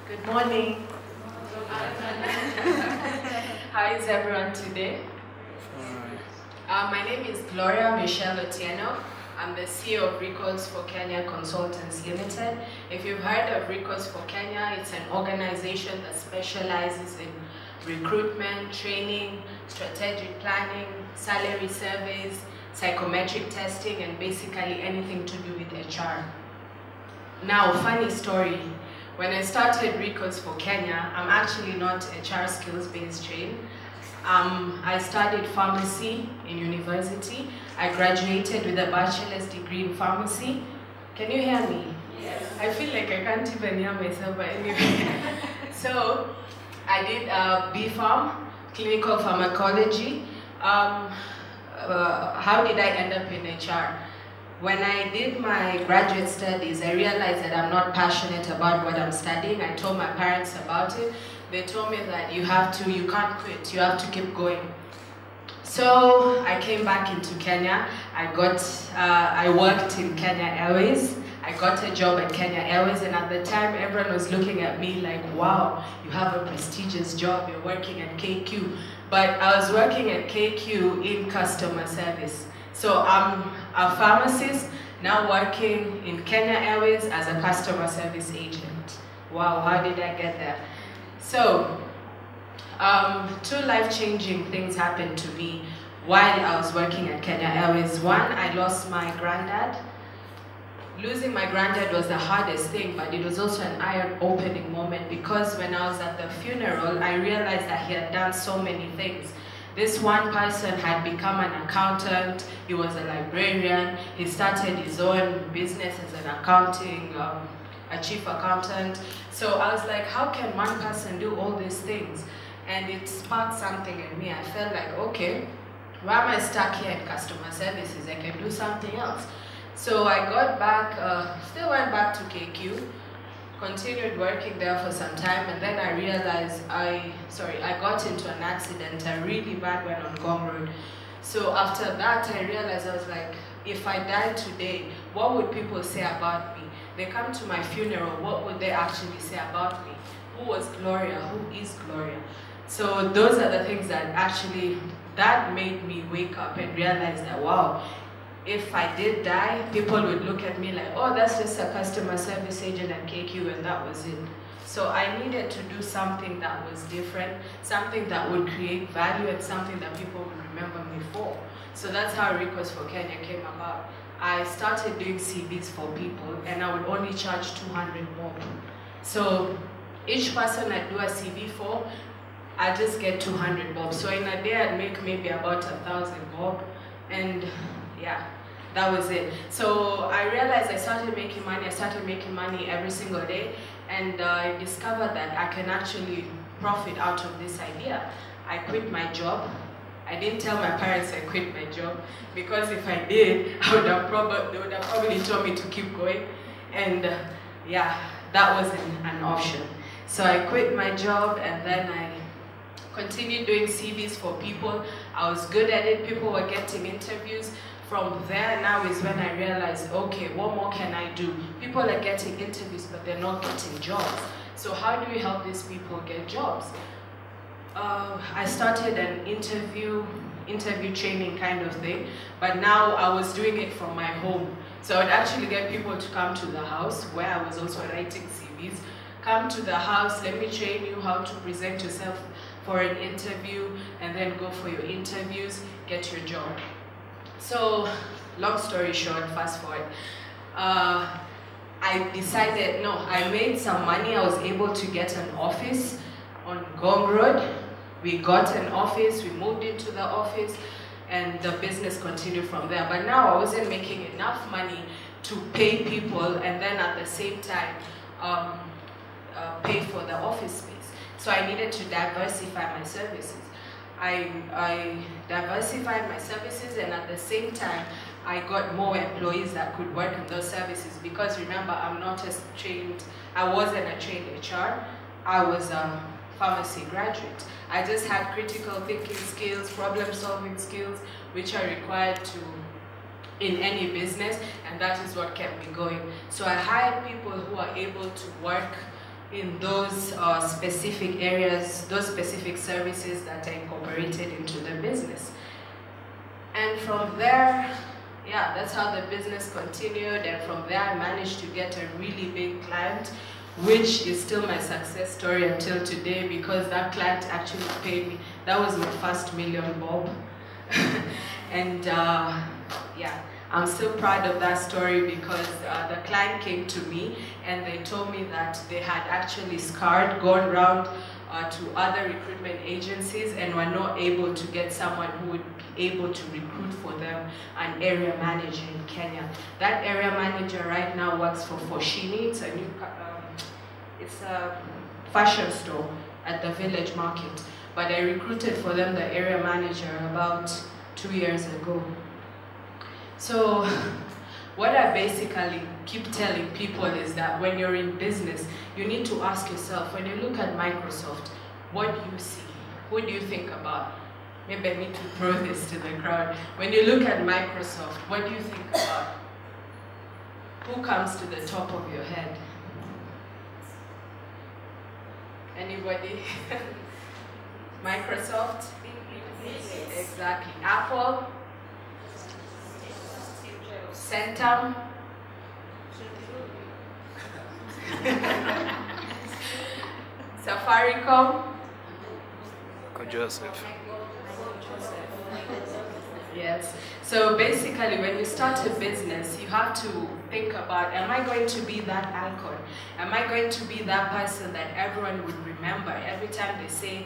Good morning. How is everyone today? My name is Gloria Michelle Otieno. I'm the CEO of Records for Kenya Consultants Limited. If you've heard of Records for Kenya, it's an organization that specializes in recruitment, training, strategic planning, salary surveys, psychometric testing, and basically anything to do with HR. Now, funny story. When I started Records for Kenya, I'm actually not HR skills-based trained. I studied pharmacy in university. I graduated with a bachelor's degree in pharmacy. Can you hear me? Yes. I feel like I can't even hear myself, but anyway. So, I did B.Pharm, clinical pharmacology. How did I end up in HR? When I did my graduate studies, I realized that I'm not passionate about what I'm studying. I told my parents about it. They told me that you can't quit, you have to keep going. So I came back into Kenya. I worked in Kenya Airways. I got a job at Kenya Airways, and at the time everyone was looking at me like, wow, you have a prestigious job, you're working at KQ. But I was working at KQ in customer service. So I'm a pharmacist now working in Kenya Airways as a customer service agent. Wow, how did I get there? So, two life-changing things happened to me while I was working at Kenya Airways. One, I lost my granddad. Losing my granddad was the hardest thing, but it was also an eye-opening moment because when I was at the funeral, I realized that he had done so many things. This one person had become an accountant, he was a librarian, he started his own business as an accounting, a chief accountant. So I was like, how can one person do all these things? And it sparked something in me. I felt like, okay, why am I stuck here in customer services? I can do something else. So I got back, still went back to KQ, continued working there for some time, and then I realized I got into an accident, a really bad one on Gong Road. So after that, I realized, I was like, if I died today, what would people say about me? They come to my funeral, what would they actually say about me? Who was Gloria? Who is Gloria? So those are the things that made me wake up and realize that, wow, if I did die, people would look at me like, oh, that's just a customer service agent at KQ, and that was it. So I needed to do something that was different, something that would create value, and something that people would remember me for. So that's how Records for Kenya came about. I started doing CVs for people, and I would only charge 200 bob. So each person I do a CV for, I just get 200 bob. So in a day, I'd make maybe about 1,000 bob, and yeah, that was it. So I realized I started making money every single day, and I discovered that I can actually profit out of this idea. I quit my job. I didn't tell my parents I quit my job, because if I did, they would have probably told me to keep going, and yeah, that wasn't an option. So I quit my job, and then I continued doing CVs for people. I was good at it, people were getting interviews. From there now is when I realized, okay, what more can I do? People are getting interviews, but they're not getting jobs. So how do we help these people get jobs? I started an interview training kind of thing, but now I was doing it from my home. So I would actually get people to come to the house, where I was also writing CVs. Come to the house, let me train you how to present yourself for an interview, and then go for your interviews, get your job. So, long story short, fast forward, I made some money. I was able to get an office on Gong Road. We got an office, we moved into the office, and the business continued from there. But now I wasn't making enough money to pay people, and then at the same time, pay for the office space. So I needed to diversify my services. I diversified my services, and at the same time, I got more employees that could work in those services, because remember, I wasn't a trained HR, I was a pharmacy graduate. I just had critical thinking skills, problem solving skills, which are required in any business, and that is what kept me going. So I hired people who are able to work in those specific areas, those specific services that are incorporated into the business. And from there, yeah, that's how the business continued, and from there I managed to get a really big client, which is still my success story until today, because that client actually paid me. That was my first million bob. And yeah, I'm still proud of that story, because the client came to me and they told me that they had actually gone around to other recruitment agencies and were not able to get someone who would be able to recruit for them an area manager in Kenya. That area manager right now works for Foshini. It's a fashion store at the village market. But I recruited for them the area manager about 2 years ago. So what I basically keep telling people is that when you're in business, you need to ask yourself, when you look at Microsoft, what do you see? Who do you think about? Maybe I need to throw this to the crowd. When you look at Microsoft, what do you think about? Who comes to the top of your head? Anybody? Microsoft? Exactly. Apple? Centum? Safaricom? Joseph. Yes. So basically, when you start a business, you have to think about, am I going to be that icon? Am I going to be that person that everyone would remember every time they say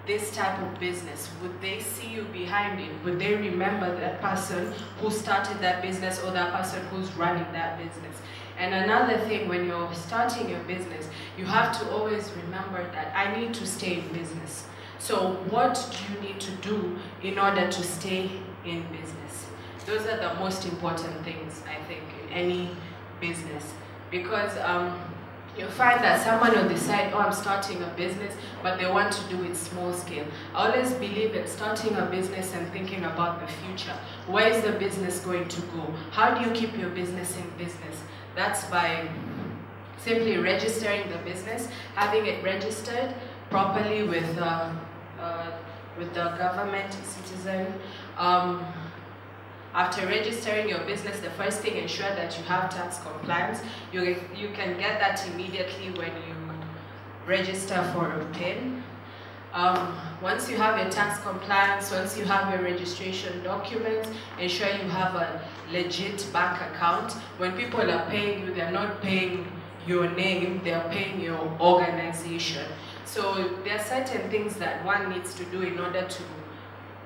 this type of business? Would they see you behind it? Would they remember that person who started that business, or that person who's running that business? And another thing, when you're starting your business, you have to always remember that I need to stay in business. So what do you need to do in order to stay in business? Those are the most important things, I think, in any business. Because you'll find that someone will decide, oh, I'm starting a business, but they want to do it small scale. I always believe in starting a business and thinking about the future. Where is the business going to go? How do you keep your business in business? That's by simply registering the business, having it registered properly with the government, citizen. After registering your business, the first thing, ensure that you have tax compliance. You can get that immediately when you register for a PIN. Once you have your tax compliance, once you have your registration documents, ensure you have a legit bank account. When people are paying you, they're not paying your name, they're paying your organization. So there are certain things that one needs to do in order to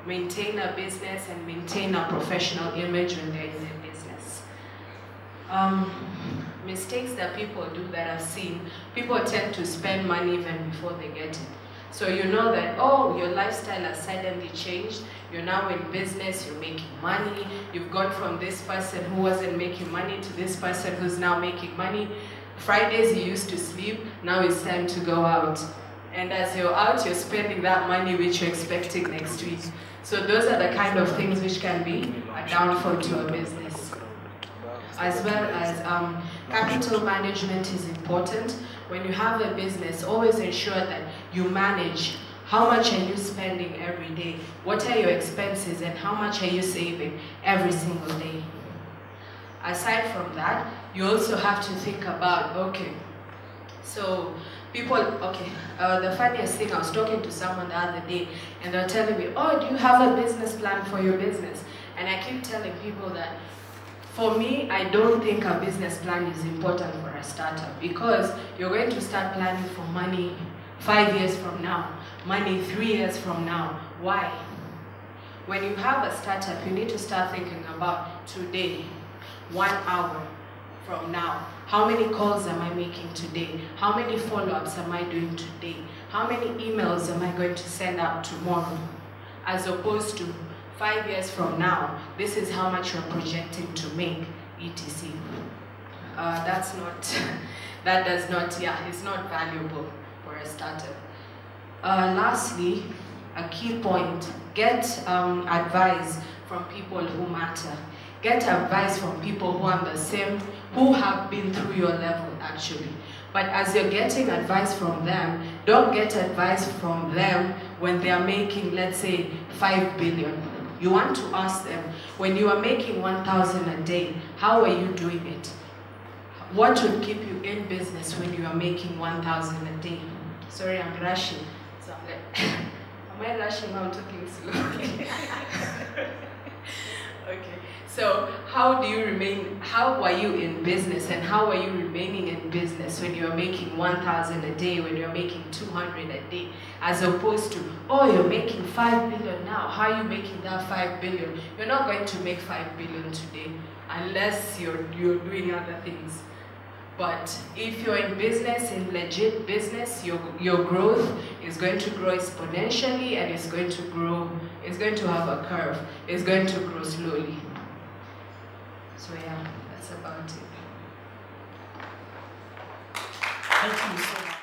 maintain a business and maintain a professional image when they're in their business. Mistakes that people do that I've seen, people tend to spend money even before they get it. So you know that, oh, your lifestyle has suddenly changed, you're now in business, you're making money, you've gone from this person who wasn't making money to this person who's now making money. Fridays you used to sleep, now it's time to go out. And as you're out, you're spending that money which you're expecting next week. So those are the kind of things which can be a downfall to a business. As well as capital management is important. When you have a business, always ensure that you manage how much are you spending every day, what are your expenses, and how much are you saving every single day. Aside from that, you also have to think about, okay, so people, the funniest thing, I was talking to someone the other day, and they're telling me, oh, do you have a business plan for your business? And I keep telling people that, for me, I don't think a business plan is important for a startup, because you're going to start planning for money 5 years from now, money 3 years from now. Why? When you have a startup, you need to start thinking about today, 1 hour from now. How many calls am I making today? How many follow-ups am I doing today? How many emails am I going to send out tomorrow? As opposed to 5 years from now, this is how much you're projecting to make, etc. It's not valuable for a startup. Lastly, a key point, get advice from people who matter. Get advice from people who are the same, who have been through your level actually. But as you're getting advice from them, don't get advice from them when they are making, let's say, 5 billion. You want to ask them, when you are making 1,000 a day, how are you doing it? What would keep you in business when you are making 1,000 a day? Sorry, I'm rushing. So I'm like, am I rushing? I'm talking slowly. Okay. So how are you in business, and how are you remaining in business when you're making 1,000 a day, when you're making 200 a day, as opposed to, oh, you're making 5 billion now, how are you making that 5 billion? You're not going to make 5 billion today unless you're doing other things. But if you're in business, in legit business, your growth is going to grow exponentially, and it's going to have a curve. It's going to grow slowly. So yeah, that's about it. Thank you so much.